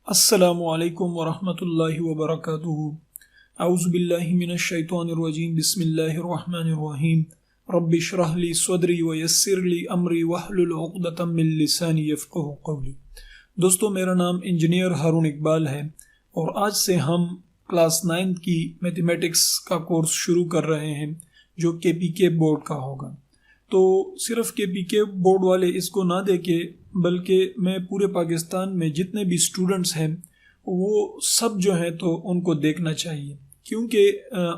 अस्सलामुअलैकुम वरहमतुल्लाहि वबरकातुहू। औज़ु बिल्लाहि मिनश शैतानिर रजीम। बिस्मिल्लाहिर रहमानिर रहीम। रब्बि इश्रह ली सदरी व यस्सिर ली अमरी वहलुल उक़दतम मिन लिसानी यफ़क़हू क़ौली। दोस्तों, मेरा नाम इंजीनियर हारून इकबाल है और आज से हम क्लास 9 की मैथमेटिक्स का कोर्स शुरू कर रहे हैं जो केपीके बोर्ड का होगा। तो सिर्फ केपीके बोर्ड वाले इसको ना देखे, बल्कि मैं पूरे पाकिस्तान में जितने भी स्टूडेंट्स हैं वो सब जो है तो उनको देखना चाहिए, क्योंकि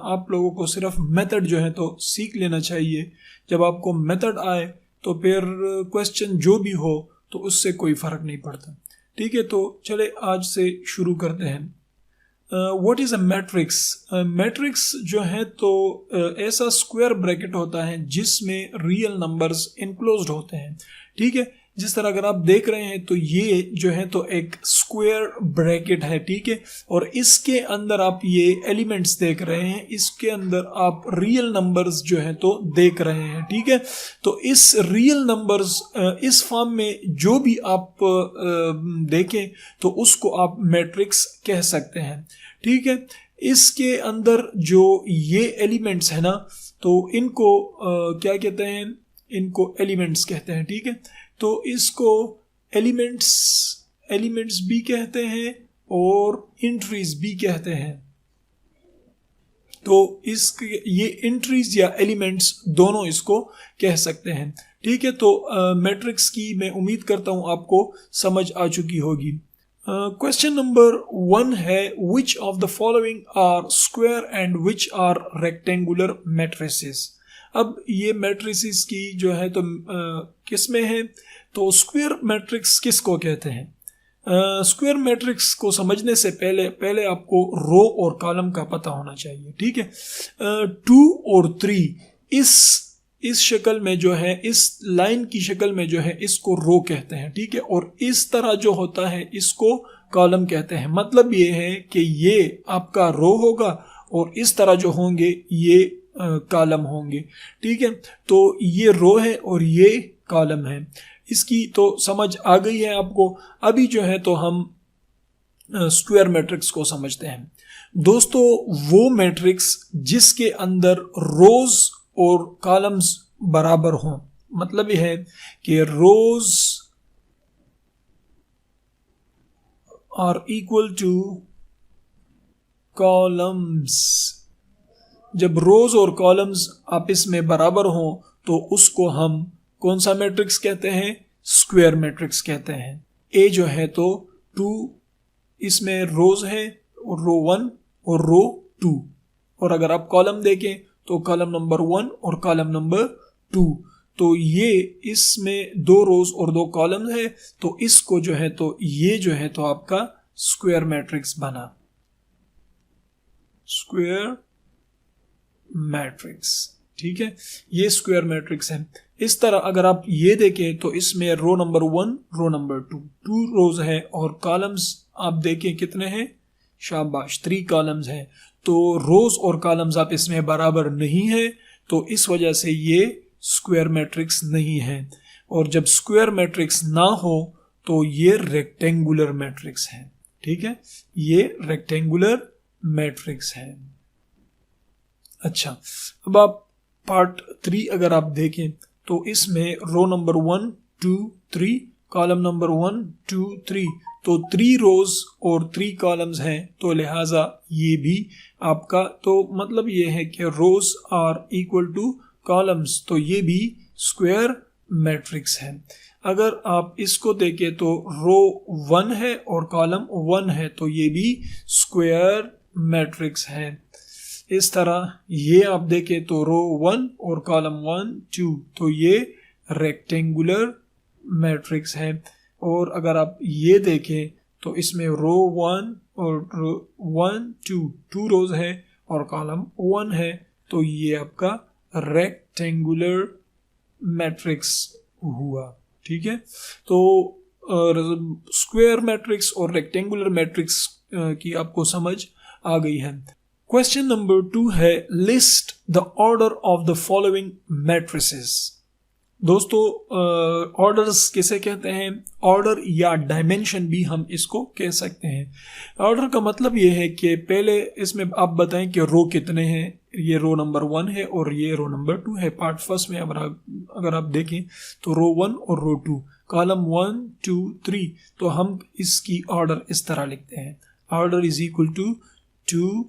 आप लोगों को सिर्फ मेथड जो है तो सीख लेना चाहिए। जब आपको मेथड आए तो फिर क्वेश्चन जो भी हो तो उससे कोई फ़र्क नहीं पड़ता। ठीक है, तो चले आज से शुरू करते हैं। What is a matrix? Matrix जो है तो ऐसा स्क्वायर ब्रैकेट होता है जिसमें रियल नंबर्स इनक्लोज्ड होते हैं। ठीक है, जिस तरह अगर आप देख रहे हैं तो ये जो है तो एक स्क्वायर ब्रैकेट है। ठीक है, और इसके अंदर आप ये एलिमेंट्स देख रहे हैं, इसके अंदर आप रियल नंबर्स जो है तो देख रहे हैं। ठीक है, तो इस रियल नंबर्स इस फॉर्म में जो भी आप देखें तो उसको आप मैट्रिक्स कह सकते हैं। ठीक है, इसके अंदर जो ये एलिमेंट्स है ना, तो इनको क्या कहते हैं? इनको एलिमेंट्स कहते हैं। ठीक है, तो इसको एलिमेंट्स भी कहते हैं और एंट्रीज भी कहते हैं। तो इसके ये एंट्रीज या एलिमेंट्स दोनों इसको कह सकते हैं। ठीक है, तो मैट्रिक्स की मैं उम्मीद करता हूं आपको समझ आ चुकी होगी। क्वेश्चन नंबर 1 है, which of the following are square and which are rectangular matrices? अब ये मैट्रिसेस की जो है तो किस में है? तो स्क्वायर मैट्रिक्स किसको कहते हैं? स्क्वायर मैट्रिक्स को समझने से पहले आपको रो और कॉलम का पता होना चाहिए। ठीक है, 2 और 3 इस शक्ल में जो है, इस लाइन की शक्ल में जो है, इसको रो कहते हैं। ठीक है, और इस तरह जो होता है इसको कॉलम कहते हैं। मतलब ये है कि ये आपका रो होगा और इस तरह जो होंगे ये कॉलम होंगे। ठीक है, तो ये रो है और ये कॉलम है। इसकी तो समझ आ गई है आपको। अभी जो है तो हम स्क्वायर मैट्रिक्स को समझते हैं। दोस्तों, वो मैट्रिक्स जिसके अंदर रोज और कॉलम्स बराबर हों, मतलब यह है कि रोज आर इक्वल टू कॉलम्स। जब रोज और कॉलम्स आपस में बराबर हों तो उसको हम कौन सा मैट्रिक्स कहते हैं? स्क्वायर मैट्रिक्स कहते हैं। ए जो है तो 2, इसमें रोज है और रो 1 और रो 2, और अगर आप कॉलम देखें तो कॉलम नंबर 1 और कॉलम नंबर 2, तो ये इसमें 2 रोज और 2 कॉलम है, तो इसको जो है तो ये जो है तो आपका स्क्वायर मैट्रिक्स बना, स्क्वायर मैट्रिक्स। ठीक है, ये स्क्वायर मैट्रिक्स है। इस तरह अगर आप ये देखें तो इसमें रो नंबर 1, रो नंबर 2 रोज है, और कॉलम्स आप देखें कितने हैं? शाबाश, 3 कॉलम्स हैं। तो रोज और कॉलम्स आप इसमें बराबर नहीं है, तो इस वजह से ये स्क्वायर मैट्रिक्स नहीं है। और जब स्क्वायर मैट्रिक्स ना हो तो ये रेक्टेंगुलर मैट्रिक्स है। ठीक है, ये रेक्टेंगुलर मैट्रिक्स है। अच्छा, अब आप पार्ट 3 अगर आप देखें तो इसमें रो नंबर 1, 2, 3, कॉलम नंबर 1, 2, 3, तो 3 रोज और 3 कॉलम्स हैं, तो लिहाजा ये भी आपका, तो मतलब ये है कि रोज आर इक्वल टू कॉलम्स, तो ये भी स्क्वायर मैट्रिक्स है। अगर आप इसको देखें तो रो 1 है और कॉलम 1 है, तो ये भी स्क्वायर मैट्रिक्स है। इस तरह ये आप देखें तो रो 1 और कॉलम 1, 2, तो ये रेक्टेंगुलर मैट्रिक्स है। और अगर आप ये देखें तो इसमें रो 1 और रो 1, 2 रोज है और कॉलम 1 है, तो ये आपका रेक्टेंगुलर मैट्रिक्स हुआ। ठीक है, तो स्क्वायर मैट्रिक्स और रेक्टेंगुलर मैट्रिक्स की आपको समझ आ गई है। क्वेश्चन नंबर 2 है, list the order of the following matrices. दोस्तों ऑर्डर्स किसे कहते हैं? ऑर्डर या डायमेंशन भी हम इसको कह सकते हैं। ऑर्डर का मतलब ये है कि पहले इसमें आप बताएं कि रो कितने हैं। ये रो नंबर 1 है और ये रो नंबर 2 है। पार्ट फर्स्ट में अगर आप देखें तो रो 1 और रो 2, कॉलम 1 2 3, तो हम इसकी ऑर्डर इस तरह लिखते हैं, order is equal to 2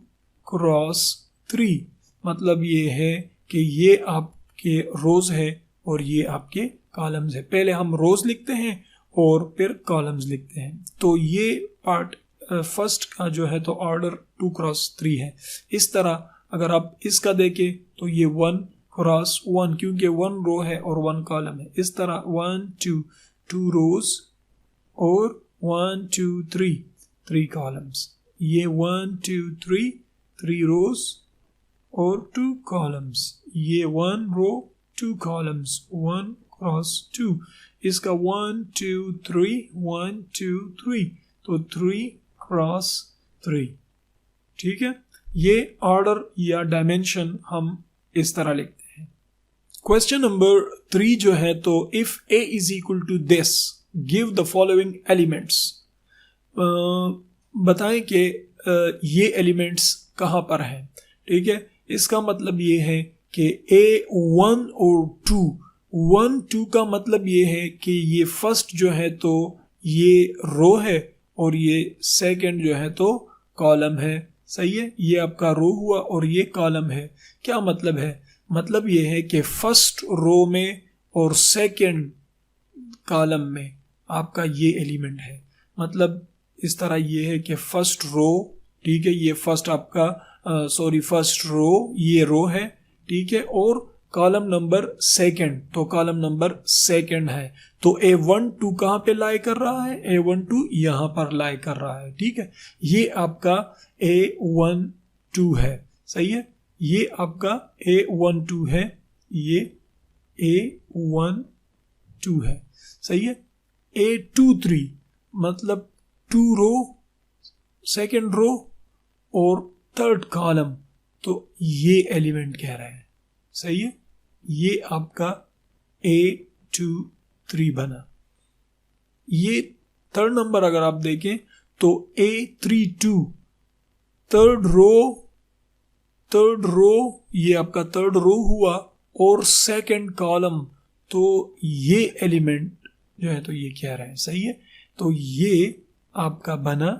cross 3। मतलब ये है कि ये आपके रोज है और ये आपके कॉलम्स है। पहले हम रोज लिखते हैं और फिर कॉलम्स लिखते हैं। तो ये पार्ट फर्स्ट का जो है तो ऑर्डर 2 क्रॉस 3 है। इस तरह अगर आप इसका देखें तो ये 1 क्रॉस 1, क्योंकि 1 रो है और 1 कॉलम है। इस तरह 1 2 रोज और 1 2 3 कॉलम्स। ये 1 2 3 रोज और 2 कॉलम्स। ये 1 रो 2 कॉलम्स, 1 क्रॉस 2। इसका 1 2 3 1 2 3, तो 3 क्रॉस 3। ठीक है, ये ऑर्डर या डायमेंशन हम इस तरह लिखते हैं। क्वेश्चन नंबर 3 जो है तो if a is equal to this give the following elements. बताएं कि ये एलिमेंट्स कहाँ पर हैं। ठीक है, इसका मतलब ये है कि A1 और 2, 1 2 का मतलब ये है कि ये फर्स्ट जो है तो ये रो है और ये सेकंड जो है तो कॉलम है। सही है, ये आपका रो हुआ और ये कॉलम है। क्या मतलब है? मतलब ये है कि फर्स्ट रो में और सेकंड कॉलम में आपका ये एलिमेंट है। मतलब इस तरह ये है कि फर्स्ट रो, ठीक है, ये फर्स्ट आपका फर्स्ट रो, ये रो है, ठीक है, और कॉलम नंबर सेकंड, तो कॉलम नंबर सेकंड है। तो A1 2 कहाँ पे लाई कर रहा है? A1 2 यहाँ पर लाई कर रहा है। ठीक है, ये आपका A1 2 है। सही है, ये आपका A1 2 है, ये A1 2 है। सही है, A2 3 मतलब 2 रो, सेकंड रो और थर्ड कॉलम, तो ये एलिमेंट कह रहा है। सही है, ये आपका A2 3 बना। ये थर्ड नंबर अगर आप देखें तो A3 2 थर्ड रो, ये आपका थर्ड रो हुआ और सेकंड कॉलम, तो ये एलिमेंट जो है तो ये कह रहा है। सही है, तो ये आपका बना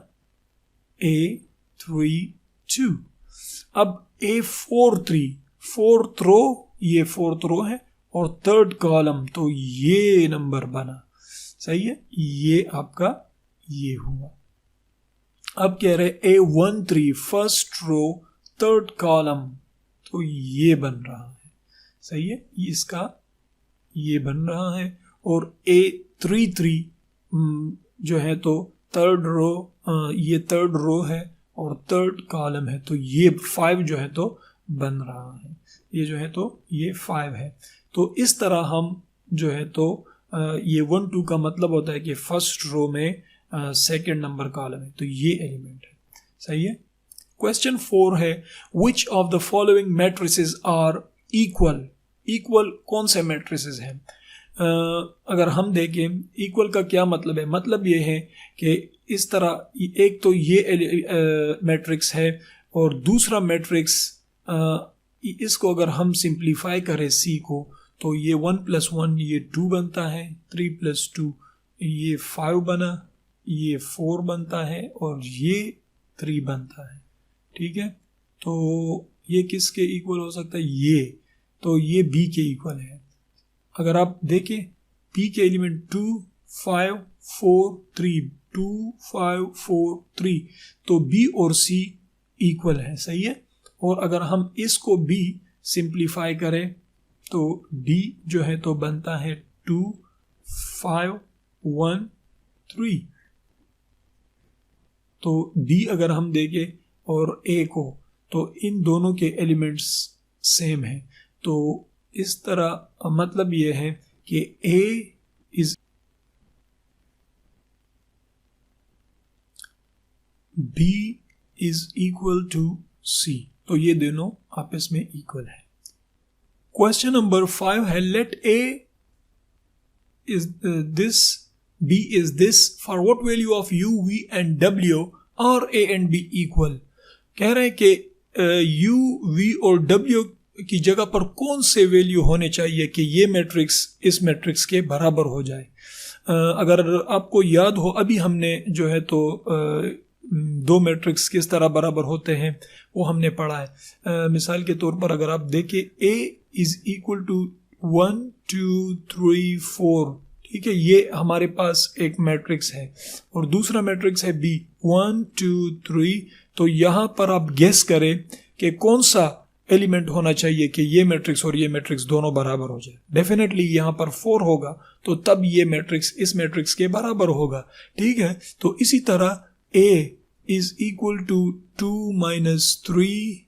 A3 2। अब A4 3 फोर्थ रो, ये फोर्थ रो है और थर्ड कॉलम, तो ये नंबर बना। सही है, ये आपका ये हुआ। अब कह रहे A1 3 first row third column, तो ये बन रहा है। सही है, इसका ये बन रहा है। और A3 3 जो है तो थर्ड रो, ये थर्ड रो है और थर्ड कॉलम है, तो ये 5 जो है तो बन रहा है। ये जो है तो ये 5 है। तो इस तरह हम जो है तो ये 1 2 का मतलब होता है कि फर्स्ट रो में सेकंड नंबर कॉलम है, तो ये एलिमेंट है। सही है। क्वेश्चन 4 है which of the following matrices are equal. Equal कौन से मैट्रिसेस हैं? अगर हम देखें इक्वल का क्या मतलब है, मतलब ये है कि इस तरह एक तो ये मैट्रिक्स है और दूसरा मैट्रिक्स, इसको अगर हम सिंप्लीफाई करें सी को, तो ये 1 + 1 ये 2 बनता है, 3 + 2 ये 5 बना, ये 4 बनता है और ये 3 बनता है। ठीक है, तो ये किसके इक्वल हो सकता है? ये, तो ये बी के इक्वल है। अगर आप देखें पी के एलिमेंट 2 5 4 3, 2 5 4 3, तो बी और सी इक्वल है। सही है। और अगर हम इसको भी सिंप्लीफाई करें तो डी जो है तो बनता है 2 5 1 3। तो डी अगर हम देखें और ए को, तो इन दोनों के एलिमेंट्स सेम है। तो इस तरह मतलब यह है कि A is B is equal to C, तो ये दोनों आपस में इक्वल है। क्वेश्चन नंबर 5 है let A is this, B is this, for what value of U, V and W are A and B equal। कह रहे हैं कि U, V और W की जगह पर कौन से वैल्यू होने चाहिए कि ये मैट्रिक्स इस मैट्रिक्स के बराबर हो जाए। अगर आपको याद हो, अभी हमने जो है तो दो मैट्रिक्स किस तरह बराबर होते हैं वो हमने पढ़ा है। मिसाल के तौर पर अगर आप देखें, A इज इक्वल टू 1 2 3 4, ठीक है, ये हमारे पास एक मैट्रिक्स है और दूसरा मैट्रिक्स है B 1 2 3। तो यहाँ पर आप गेस करें कि कौन सा एलिमेंट होना चाहिए कि ये मैट्रिक्स और ये मैट्रिक्स दोनों बराबर हो जाए। डेफिनेटली यहाँ पर 4 होगा, तो तब ये मैट्रिक्स इस मैट्रिक्स के बराबर होगा, ठीक है। तो इसी तरह A is equal to 2 - 3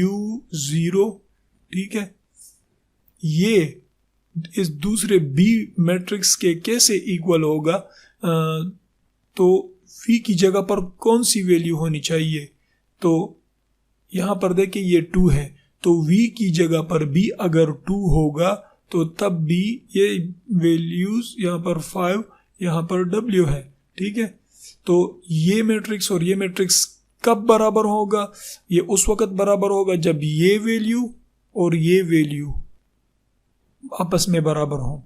U 0, ठीक है। ये इस दूसरे B मैट्रिक्स के कैसे इक्वल होगा, तो V की जगह पर कौन सी वैल्यू होनी चाहिए, तो यहाँ पर देखिए ये 2 है, तो V की जगह पर B अगर 2 होगा तो तब B ये वैल्यूज यहाँ पर 5, यहाँ पर W है, ठीक है। तो ये मैट्रिक्स और ये मैट्रिक्स कब बराबर होगा, ये उस वक्त बराबर होगा जब ये वैल्यू और ये वैल्यू आपस में बराबर हो,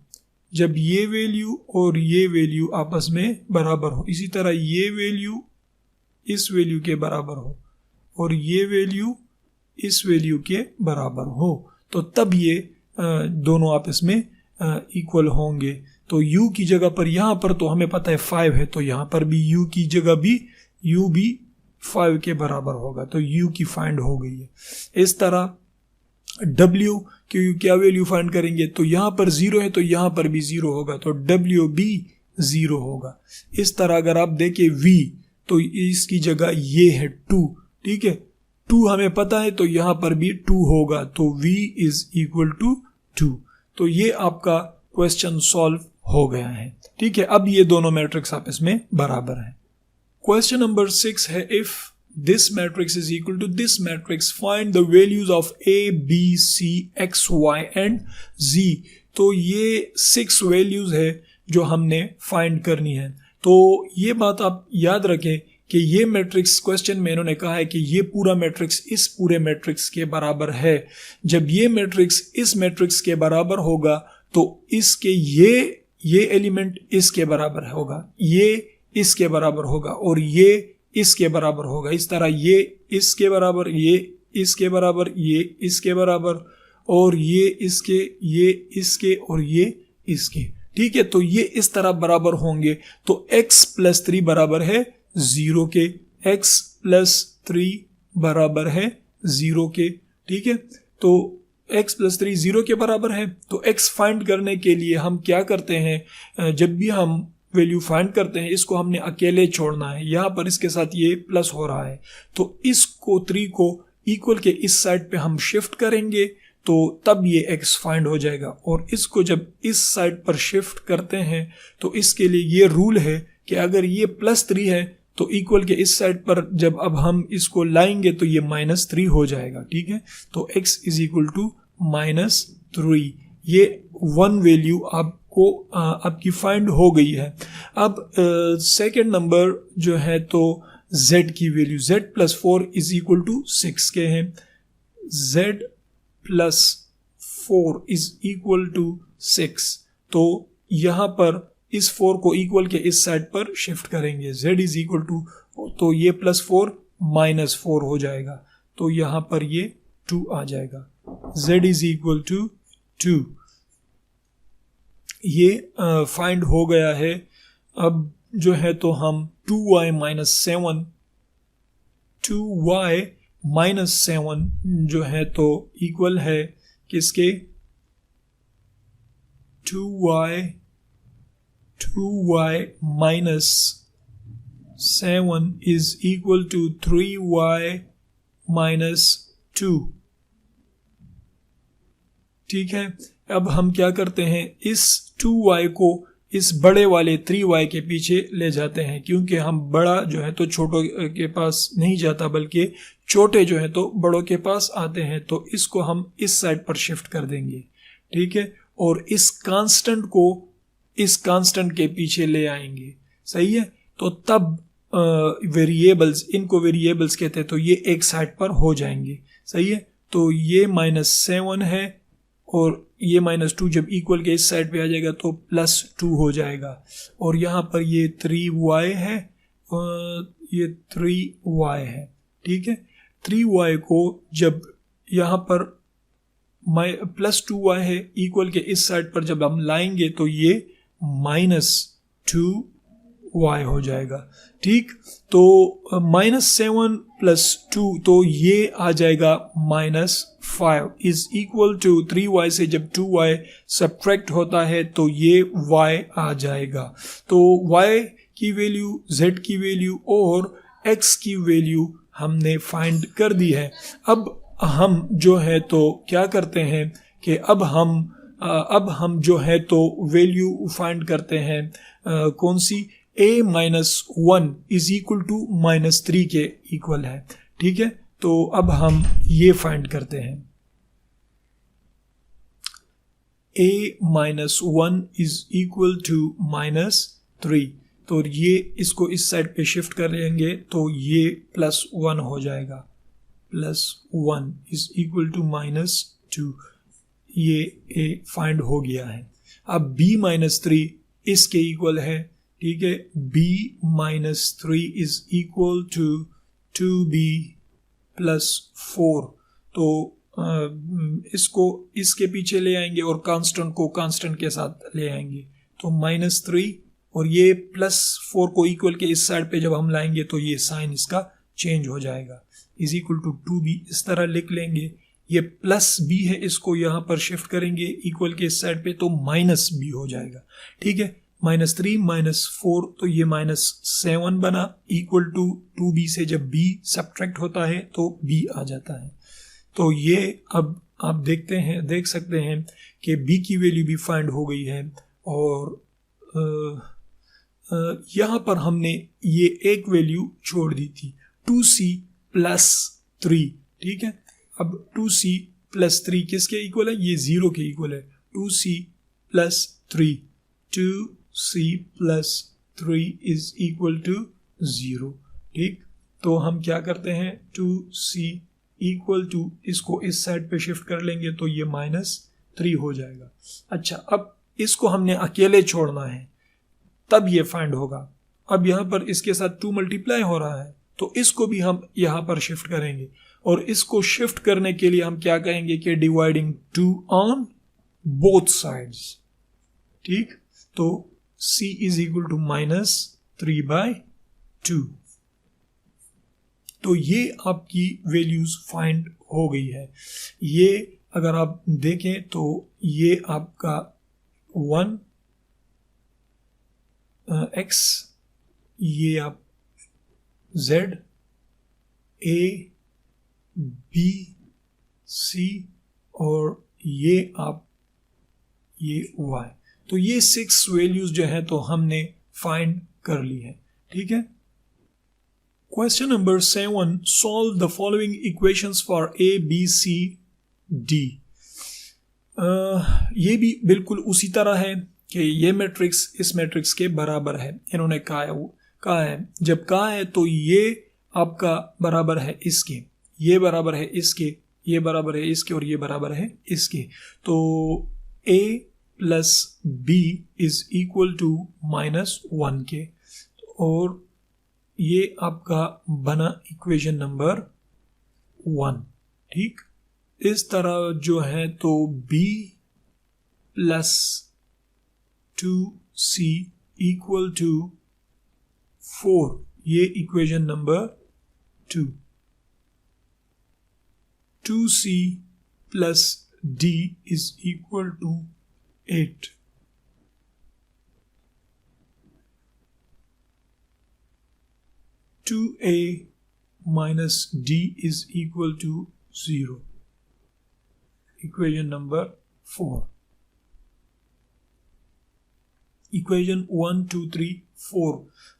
जब ये वैल्यू और ये वैल्यू आपस में बराबर हो। इसी तरह ये वैल्यू इस वैल्यू के बराबर हो और ये वैल्यू इस वैल्यू के बराबर हो, तो तब ये दोनों आपस में इक्वल होंगे। तो u की जगह पर यहाँ पर तो हमें पता है 5 है, तो यहाँ पर भी u की जगह भी u भी 5 के बराबर होगा, तो u की फाइंड हो गई है। इस तरह w की क्या वैल्यू फाइंड करेंगे, तो यहाँ पर 0 है तो यहाँ पर भी 0 होगा, तो w भी 0 होगा। इस तरह अगर आप देखें v, तो इसकी जगह ये है 2, ठीक है, 2 हमें पता है तो यहाँ पर भी 2 होगा, तो v इज इक्वल टू 2। तो ये आपका क्वेश्चन सॉल्व हो गया है, ठीक है। अब ये दोनों मैट्रिक्स आपस में बराबर हैं। क्वेश्चन नंबर 6 है, if this matrix is equal to this matrix, find the values of A, B, C, X, Y and Z। तो ये 6 वैल्यूज है जो हमने फाइंड करनी है। तो ये बात आप याद रखें कि ये मैट्रिक्स, क्वेश्चन में इन्होंने कहा है कि ये पूरा मैट्रिक्स इस पूरे मैट्रिक्स के बराबर है। जब ये मैट्रिक्स इस मैट्रिक्स के बराबर होगा तो इसके ये एलिमेंट इसके बराबर होगा, ये इसके बराबर होगा और ये इसके बराबर होगा। इस तरह ये इसके बराबर, ये इसके बराबर, ये इसके बराबर और ये इसके, ये इसके और ये इसके, ठीक है। तो ये इस तरह बराबर होंगे। तो x + 3 बराबर है 0 के, x + 3 बराबर है 0 के, ठीक है। तो x + 3 0 के बराबर है। तो x फाइंड करने के लिए हम क्या करते हैं, जब भी हम वैल्यू फाइंड करते हैं इसको हमने अकेले छोड़ना है। यहाँ पर इसके साथ ये प्लस हो रहा है, तो इसको 3 को इक्वल के इस साइड पे हम शिफ्ट करेंगे तो तब ये x फाइंड हो जाएगा। और इसको जब इस साइड पर शिफ्ट करते हैं तो इसके लिए ये रूल है कि अगर ये +3 है तो इक्वल के इस साइड पर जब अब हम इसको लाएंगे तो ये -3 हो जाएगा, ठीक है। तो x इज इक्वल टू -3, ये 1 वैल्यू आपको आपकी फाइंड हो गई है। अब सेकंड नंबर जो है तो z की value, z + 4 is equal to 6 के हैं। z + 4 इज इक्वल टू 6, तो यहाँ पर इस 4 को इक्वल के इस साइड पर शिफ्ट करेंगे। z इज इक्वल टू, तो ये +4 -4 हो जाएगा, तो यहाँ पर ये 2 आ जाएगा। z इज इक्वल टू 2, ये फाइंड हो गया है। अब जो है तो हम 2y - 7 जो है तो इक्वल है किसके, 2y - 7 is equal to 3y - 2, ठीक है। अब हम क्या करते हैं, इस 2y को इस बड़े वाले 3y के पीछे ले जाते हैं, क्योंकि हम बड़ा जो है तो छोटों के पास नहीं जाता बल्कि छोटे जो है तो बड़ों के पास आते हैं। तो इसको हम इस साइड पर शिफ्ट कर देंगे, ठीक है। और इस कांस्टेंट को इस कांस्टेंट के पीछे ले आएंगे, सही है, तो तब वेरिएबल्स, इनको वेरिएबल्स कहते हैं, तो ये एक साइड पर हो जाएंगे, सही है। तो ये -7 है और ये -2 जब इक्वल के इस साइड पे आ जाएगा तो +2 हो जाएगा। और यहाँ पर ये 3y है, ये 3y है, ठीक है। 3y को जब यहाँ पर +2y है इक्वल के इस साइड पर जब हम लाएंगे तो ये -2y हो जाएगा, ठीक। तो -7 + 2 तो ये आ जाएगा -5 इज इक्वल टू 3y से जब 2y सब्ट्रैक्ट होता है तो ये y आ जाएगा। तो y की वैल्यू, z की वैल्यू और x की वैल्यू हमने फाइंड कर दी है। अब हम जो है तो क्या करते हैं कि अब हम जो है तो वैल्यू फाइंड करते हैं कौन सी, a-1 इज इक्वल टू -3 के इक्वल है, ठीक है। तो अब हम ये फाइंड करते हैं, a-1 इज इक्वल टू -3, तो ये इसको इस साइड पे शिफ्ट कर लेंगे तो ये +1 हो जाएगा, +1 इज इक्वल टू -2, ये a फाइंड हो गया है। अब b-3 इसके इक्वल है, ठीक है, b-3 is equal to 2b +4, तो इसको इसके पीछे ले आएंगे और कांस्टेंट को कांस्टेंट के साथ ले आएंगे, तो -3 और ये +4 को इक्वल के इस साइड पे जब हम लाएंगे तो ये साइन इसका चेंज हो जाएगा, इज इक्वल टू 2b इस तरह लिख लेंगे। ये +b है, इसको यहाँ पर शिफ्ट करेंगे इक्वल के इस साइड पे तो -b हो जाएगा, ठीक है। -3 -4 तो ये -7 बना इक्वल टू 2b से जब b सब्ट्रैक्ट होता है तो b आ जाता है। तो ये अब आप देख सकते हैं कि b की वैल्यू भी फाइंड हो गई है और यहाँ पर हमने ये एक वैल्यू छोड़ दी थी 2c + 3, ठीक है। अब 2c + 3 किसके इक्वल है, ये 0 के इक्वल है, 2c + 3, 2c + 3 is equal to 0, ठीक। तो हम क्या करते हैं, 2c इक्वल टू, इसको इस साइड पे शिफ्ट कर लेंगे तो ये -3 हो जाएगा। अच्छा, अब इसको हमने अकेले छोड़ना है तब ये फाइंड होगा। अब यहाँ पर इसके साथ 2 मल्टीप्लाई हो रहा है तो इसको भी हम यहाँ पर शिफ्ट करेंगे और इसको शिफ्ट करने के लिए हम क्या कहेंगे कि डिवाइडिंग 2 ऑन बोथ साइड्स, ठीक। तो c इज इक्वल टू -3/2, तो ये आपकी वैल्यूज फाइंड हो गई है। ये अगर आप देखें तो ये आपका 1 x, ये आप z, a, b, c और ये y, तो ये 6 वैल्यूज जो है तो हमने फाइंड कर ली है, ठीक है। Question number 7, solve the following equations for a, b, c, d। ये भी बिल्कुल उसी तरह है कि ये मैट्रिक्स इस मैट्रिक्स के बराबर है, इन्होंने कहा है जब कहा है तो ये आपका बराबर है इसके, ये बराबर है इसके, ये बराबर है इसके और ये बराबर है इसके, तो a + b is equal to -1 के, और ये आपका बना इक्वेशन नंबर 1, ठीक। इस तरह जो है तो b + 2c इक्वल टू 4, ये equation number 2, 2c + d is equal to 8, 2a - d is equal to 0, equation number 4। Equation 1 2 3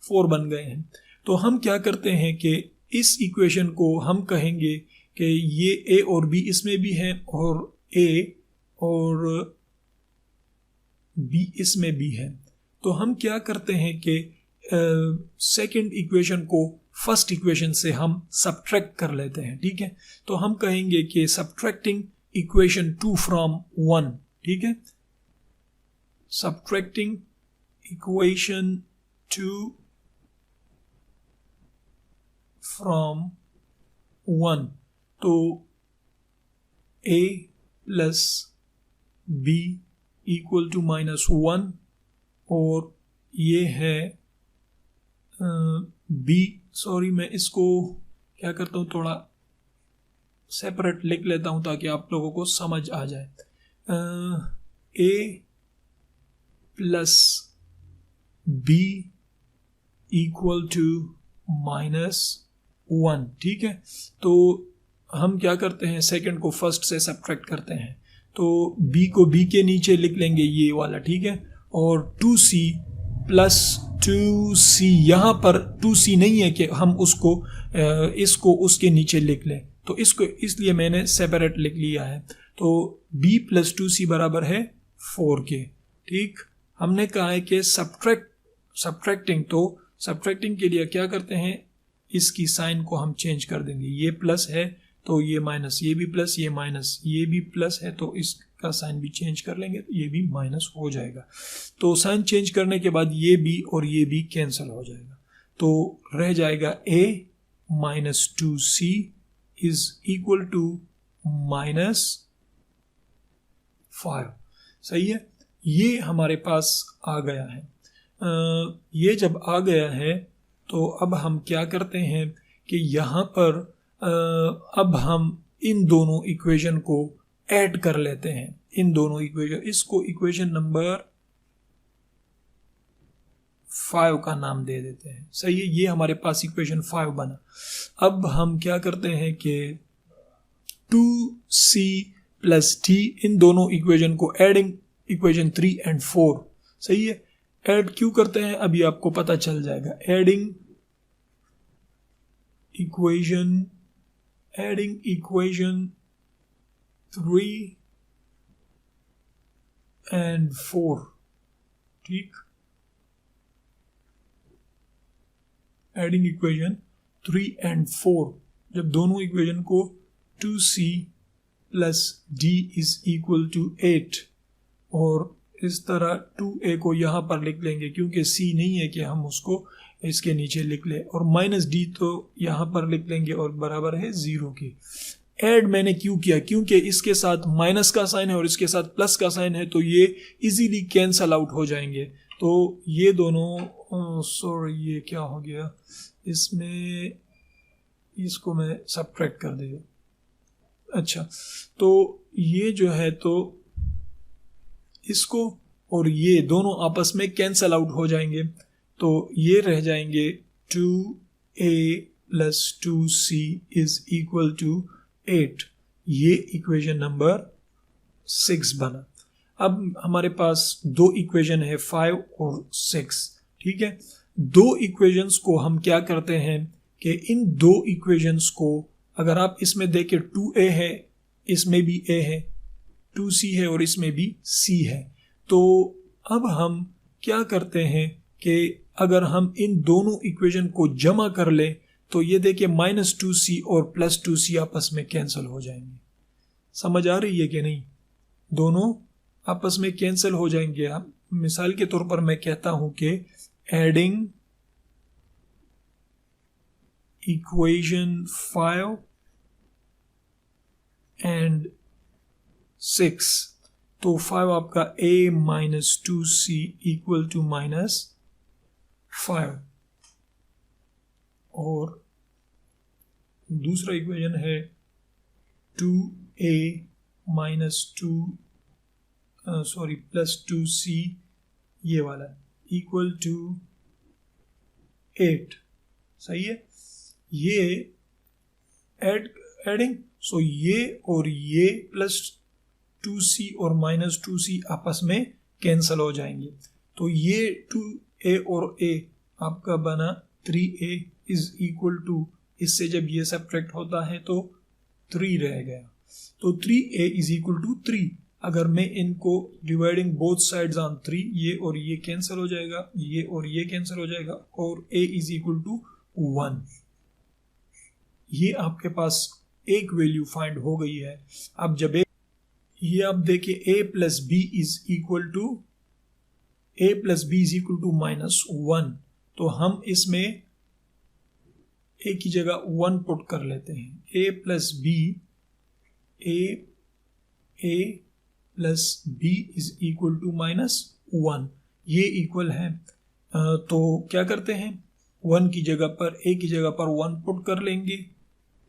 4 बन गए हैं। तो हम क्या करते हैं कि इस इक्वेशन को हम कहेंगे कि ये a और b इसमें भी है और a और बी इसमें भी है, तो हम क्या करते हैं कि सेकंड इक्वेशन को फर्स्ट इक्वेशन से हम सब्ट्रैक्ट कर लेते हैं, ठीक है। तो हम कहेंगे कि सब्ट्रैक्टिंग इक्वेशन 2 फ्रॉम 1, ठीक है, सब्ट्रैक्टिंग इक्वेशन 2 फ्रॉम 1, तो a plus b equal to -1 और ये है b, सॉरी मैं इसको क्या करता हूँ थोड़ा सेपरेट लिख लेता हूँ ताकि आप लोगों को समझ आ जाए। a plus b equal to -1, ठीक है। तो हम क्या करते हैं, सेकंड को फर्स्ट से सब्ट्रैक्ट करते हैं, तो b को b के नीचे लिख लेंगे ये वाला, ठीक है, और 2c प्लस 2c, यहाँ पर 2c नहीं है कि हम उसको इसको उसके नीचे लिख लें, तो इसको इसलिए मैंने सेपरेट लिख लिया है। तो b प्लस 2c बराबर है 4k, ठीक। हमने कहा है कि सब्ट्रैक्टिंग, तो सब्ट्रैक्टिंग के लिए क्या करते हैं, इसकी साइन को हम चेंज कर देंगे, ये प्लस है तो ये माइनस, ये भी प्लस, ये माइनस, ये भी प्लस है तो इसका साइन भी चेंज कर लेंगे तो ये भी माइनस हो जाएगा। तो साइन चेंज करने के बाद ये भी और ये भी कैंसिल हो जाएगा, तो रह जाएगा a minus 2c is equal to -5। सही है, ये हमारे पास आ गया है। ये जब आ गया है तो अब हम क्या करते हैं कि यहाँ पर अब हम इन दोनों इक्वेशन को ऐड कर लेते हैं, इन दोनों इक्वेशन, इसको इक्वेशन नंबर 5 का नाम दे देते हैं। सही है, ये हमारे पास इक्वेशन 5 बना। अब हम क्या करते हैं कि 2c प्लस d, इन दोनों इक्वेशन को एडिंग इक्वेशन 3 एंड 4, सही है, ऐड क्यों करते हैं अभी आपको पता चल जाएगा। एडिंग इक्वेशन 3 एंड 4, ठीक, एडिंग इक्वेशन 3 एंड 4, जब दोनों इक्वेशन को 2c plus d is equal to 8, और इस तरह 2a को यहाँ पर लिख लेंगे क्योंकि c नहीं है कि हम उसको इसके नीचे लिख ले, और माइनस d तो यहाँ पर लिख लेंगे और बराबर है 0 के। ऐड मैंने क्यों किया, क्योंकि इसके साथ माइनस का साइन है और इसके साथ प्लस का साइन है, तो ये इजीली कैंसल आउट हो जाएंगे। तो ये दोनों सॉरी ये क्या हो गया, इसमें इसको मैं सब्ट्रैक्ट कर दिया। अच्छा, तो ये जो है तो इसको और ये दोनों आपस में कैंसल आउट हो जाएंगे, तो ये रह जाएंगे 2a plus 2c is equal to 8। ये इक्वेशन नंबर 6 बना। अब हमारे पास दो इक्वेशन है 5 और 6, ठीक है। दो इक्वेशंस को हम क्या करते हैं कि इन दो इक्वेशंस को अगर आप इसमें देखें 2a है, इसमें भी a है, 2c है और इसमें भी c है, तो अब हम क्या करते हैं कि अगर हम इन दोनों इक्वेशन को जमा कर ले तो ये देखिए -2c और +2c आपस में कैंसिल हो जाएंगे। समझ आ रही है कि नहीं, दोनों आपस में कैंसिल हो जाएंगे। अब मिसाल के तौर पर मैं कहता हूं कि एडिंग इक्वेशन 5 एंड 6, तो 5 आपका a minus 2c equal to -5, और दूसरा इक्वेशन है 2a माइनस +2c ये वाला इक्वल टू 8। सही है, ये एडिंग, सो ये और ये +2c और -2c आपस में कैंसिल हो जाएंगे, तो ये 2a और a आपका बना 3a इज इक्वल टू, इससे जब ये सब्ट्रैक्ट होता है तो 3 रह गया, तो 3a इज इक्वल टू 3। अगर मैं इनको डिवाइडिंग बोथ साइड्स ऑन 3, ये और ये कैंसिल हो जाएगा, ये और ये कैंसिल हो जाएगा, और a इज इक्वल टू 1। ये आपके पास एक वैल्यू फाइंड हो गई है। अब जब ये आप देखिए a plus B is equal to -1, तो हम इसमें a की जगह 1 पुट कर लेते हैं। a plus B is equal to -1, ये इक्वल है। तो क्या करते हैं, 1 की जगह पर a की जगह पर 1 पुट कर लेंगे,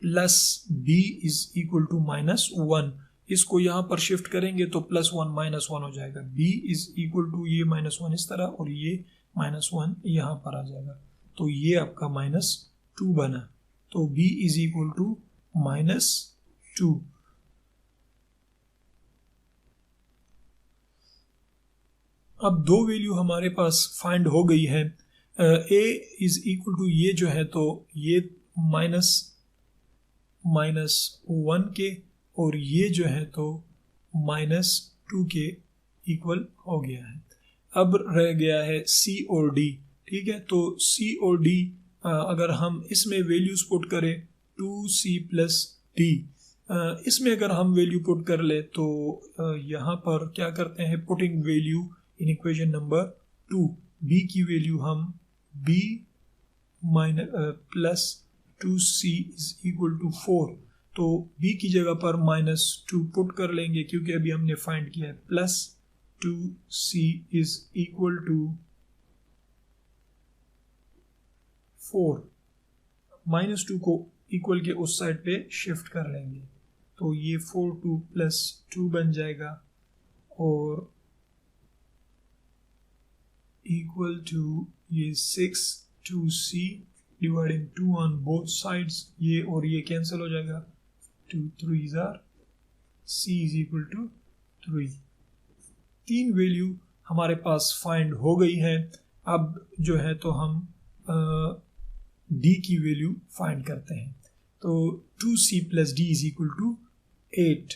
plus b is equal to -1। इसको यहाँ पर शिफ्ट करेंगे तो +1 -1 हो जाएगा। b इज इक्वल टू ये -1 इस तरह और ये -1 यहाँ पर आ जाएगा, तो ये आपका -2 बना। तो b इज इक्वल टू -2। अब दो वैल्यू हमारे पास फाइंड हो गई है। a इज इक्वल टू ये जो है तो ये -1 के और ये जो है तो -2 के इक्वल हो गया है। अब रह गया है c और d, ठीक है। तो c और d अगर हम इसमें वैल्यूज पुट करें 2c प्लस d, इसमें अगर हम वैल्यू पुट कर ले तो यहाँ पर क्या करते हैं, putting value in equation number 2, b की वैल्यू हम b plus 2c is equal to 4, तो b की जगह पर -2 पुट कर लेंगे क्योंकि अभी हमने फाइंड किया है, plus 2c is equal to 4। -2 को इक्वल के उस साइड पे शिफ्ट कर लेंगे, तो ये 4 प्लस 2 बन जाएगा और इक्वल टू ये 6 2c dividing 2 on both sides, ये और ये कैंसिल हो जाएगा, 2 3s are c is equal to 3। 3 value हमारे पास फाइंड हो गई है। अब जो है तो हम d की वैल्यू फाइंड करते हैं। तो 2c plus d is equal to 8,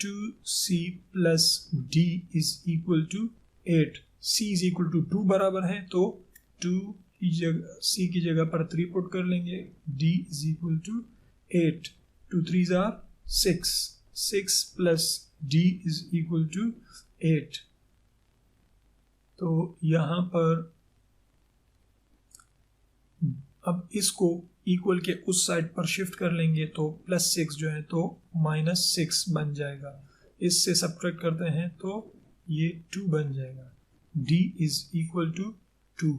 2c plus d is equal to 8, c is equal to 2 बराबर है, तो 2 की जगह c की जगह पर 3 पुट कर लेंगे, d is equal to 8, 2 3s are 6, 6 plus d is equal to 8। तो यहाँ पर अब इसको इक्वल के उस साइड पर शिफ्ट कर लेंगे तो +6 जो है तो -6 बन जाएगा। इससे सब्ट्रैक्ट करते हैं तो ये 2 बन जाएगा। d is equal to 2।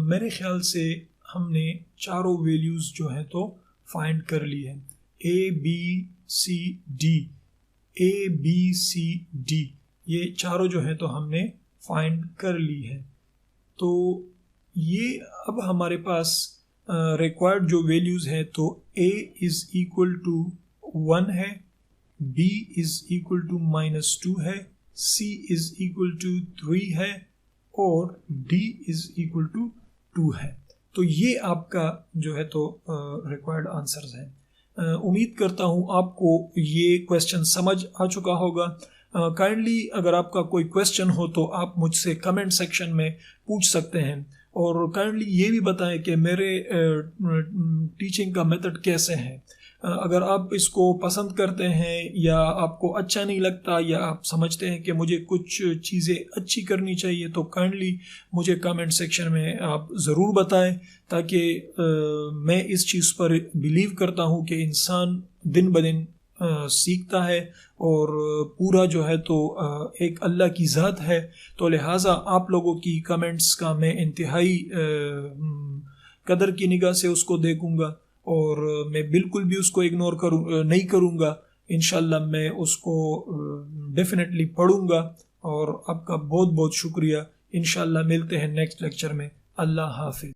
मेरे ख्याल से हमने चारों वैल्यूज़ जो हैं तो फाइंड कर ली है। a b c d ये चारों जो हैं तो हमने फाइंड कर ली है। तो ये अब हमारे पास रिक्वायर्ड जो वैल्यूज़ है तो a इज़ इक्वल टू 1 है, b इज़ इक्वल टू -2 है, c इज़ इक्वल टू 3 है और d इज़ इक्वल टू 2 है। तो ये आपका जो है तो रिक्वायर्ड आंसर्स हैं। उम्मीद करता हूँ आपको ये क्वेश्चन समझ आ चुका होगा। काइंडली अगर आपका कोई क्वेश्चन हो तो आप मुझसे कमेंट सेक्शन में पूछ सकते हैं और काइंडली ये भी बताएं कि मेरे टीचिंग का मेथड कैसे है। अगर आप इसको पसंद करते हैं या आपको अच्छा नहीं लगता या आप समझते हैं कि मुझे कुछ चीज़ें अच्छी करनी चाहिए तो काइंडली मुझे कमेंट सेक्शन में आप ज़रूर बताएं, ताकि मैं इस चीज़ पर बिलीव करता हूँ कि इंसान दिन ब दिन सीखता है और पूरा जो है तो एक अल्लाह की ज़ात है। तो लिहाजा आप लोगों की कमेंट्स का मैं इंतहाई कदर की निगाह से उसको देखूंगा और मैं बिल्कुल भी उसको इग्नोर नहीं करूंगा। इंशाल्लाह मैं उसको डेफिनेटली पढ़ूंगा और आपका बहुत बहुत शुक्रिया। इंशाल्लाह मिलते हैं नेक्स्ट लेक्चर में। अल्लाह हाफिज़।